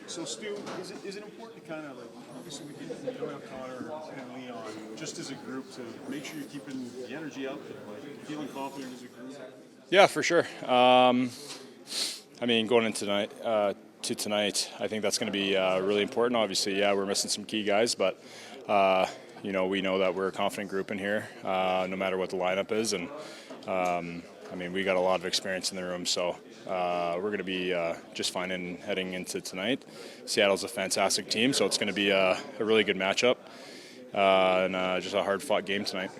So, Stu, is it important to kind of like, obviously we don't have Connor and Leon, just as a group to make sure you're keeping the energy up and like feeling confident as a group? Yeah, for sure. I mean, going into tonight, I think that's going to be really important. Obviously, yeah, we're missing some key guys, but we know that we're a confident group in here, no matter what the lineup is, and I mean, we got a lot of experience in the room, so we're going to be just fine in heading into tonight. Seattle's a fantastic team, so it's going to be a really good matchup and just a hard-fought game tonight.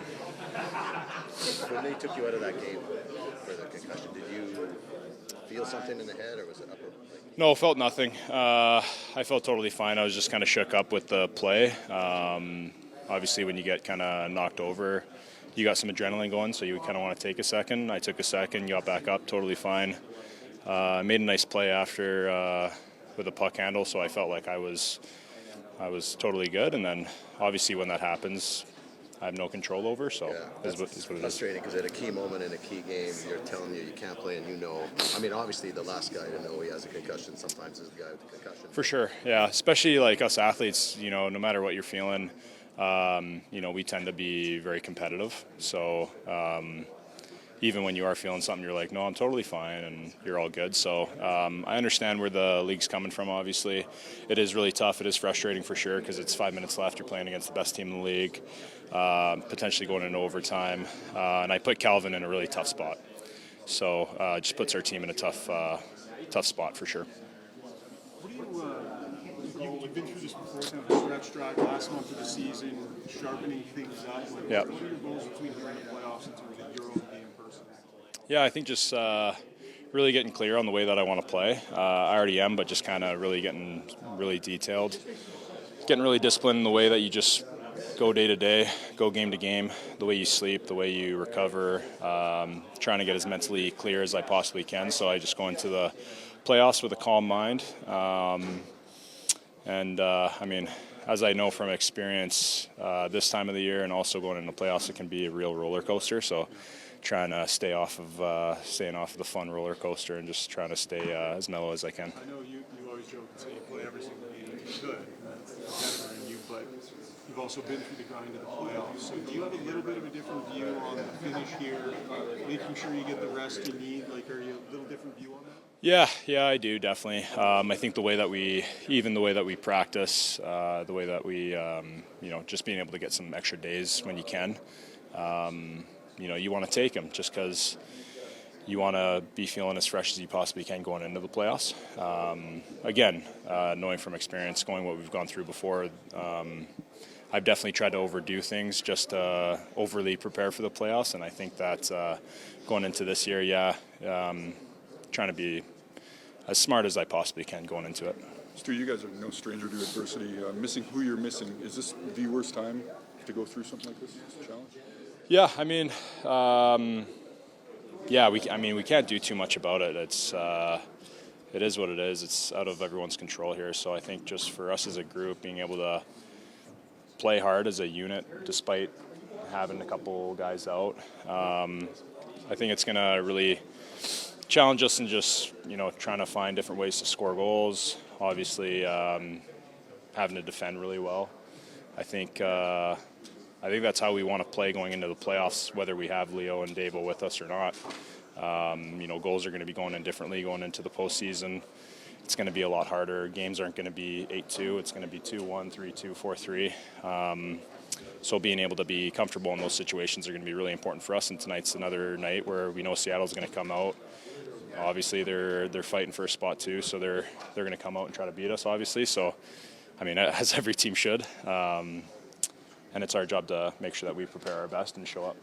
When they took you out of that game for the concussion, did you feel something in the head, or was it upper? No, felt nothing. I felt totally fine. I was just kind of shook up with the play. Obviously, when you get kind of knocked over, you got some adrenaline going, so you kind of want to take a second. I took a second, got back up, totally fine. Made a nice play after with a puck handle, so I felt like I was totally good. And then, obviously, when that happens, I have no control over, so is what it is. Frustrating because at a key moment in a key game, they're telling you can't play, and I mean, obviously the last guy to know he has a concussion sometimes is the guy with the concussion. For sure, yeah. Especially like us athletes, no matter what you're feeling, we tend to be very competitive. So even when you are feeling something, you're like, no, I'm totally fine, and you're all good. So I understand where the league's coming from, obviously. It is really tough. It is frustrating for sure because it's 5 minutes left. You're playing against the best team in the league, potentially going into overtime. And I put Calvin in a really tough spot. So it just puts our team in a tough spot for sure. What do you've been through this before, kind of stretch drive last month of the season, sharpening things up. Yeah. What are your goals between here and the playoffs in terms of your own game personally? Yeah, I think just really getting clear on the way that I want to play. I already am, but just kind of really getting really detailed, getting really disciplined in the way that you just go day to day, go game to game, the way you sleep, the way you recover, trying to get as mentally clear as I possibly can. So I just go into the playoffs with a calm mind. I mean, as I know from experience this time of the year and also going into playoffs, it can be a real roller coaster. So trying to staying off of the fun roller coaster and just trying to stay as mellow as I can. I know you always joke and say you play every single game you should, that's better than you, but you've also been through the grind of the playoffs. So do you have a little bit of a different view on the finish here, making sure you get the rest you need? Like, are you a little different view on that? Yeah, I do definitely. I think the way that we practice, the way that we, just being able to get some extra days when you can. You want to take them just because you want to be feeling as fresh as you possibly can going into the playoffs. Again, knowing from experience, going what we've gone through before, I've definitely tried to overdo things just to overly prepare for the playoffs, and I think that going into this year, trying to be as smart as I possibly can going into it. Stu, you guys are no stranger to adversity. Missing who you're missing, is this the worst time to go through something like this? It's a challenge? Yeah, I mean, we can't do too much about it. It is what it is. It's out of everyone's control here. So I think just for us as a group, being able to play hard as a unit, despite having a couple guys out, I think it's going to really challenge us in just trying to find different ways to score goals. Obviously, having to defend really well. I think that's how we want to play going into the playoffs, whether we have Leo and Davo with us or not. Goals are going to be going in differently going into the postseason. It's going to be a lot harder. Games aren't going to be 8-2. It's going to be 2-1, 3-2, 4-3. So being able to be comfortable in those situations are going to be really important for us. And tonight's another night where we know Seattle's going to come out. Obviously, they're fighting for a spot too, so they're going to come out and try to beat us. Obviously, so I mean, as every team should. And it's our job to make sure that we prepare our best and show up.